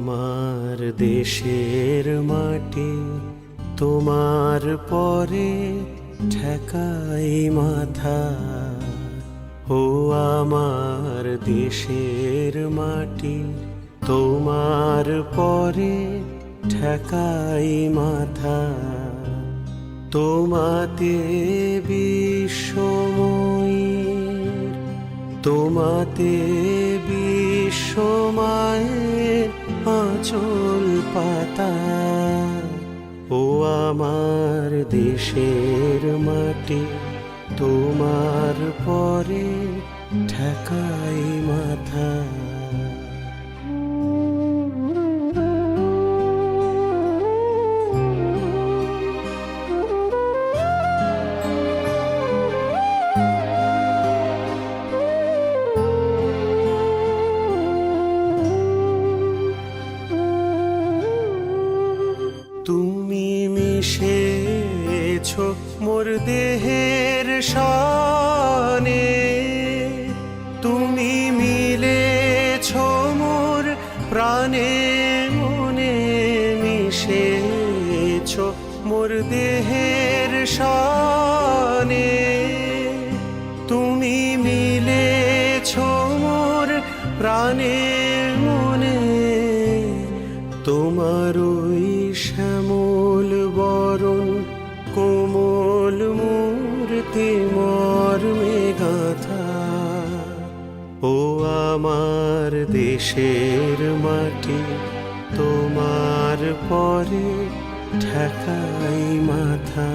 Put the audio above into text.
আমার দেশের মাটি তোমার পরে ঠেকাই মাথা। ও আমার দেশের মাটি তোমার পরে ঠেকাই মাথা। তোমাতে বিশ্বময়ীর, তোমাতে বিশ্বমায়ের আঁচল পাতা। ও আমার দেশের মাটি তোমার পরে ঠেকাই মাথা। তুমি মিশেছ মোর দেহের শানে, তুমি মিলেছ মোর প্রাণে মনে। মিশেছ মোর দেহের শানে, তুমি মিলেছ মোর প্রাণে মনে। তোমার ওই শ্যামল বরণ কোমল মূর্তি মর্মে গাথা। ও আমার দেশের মাটি তোমার পরে ঠেকাই মাথা।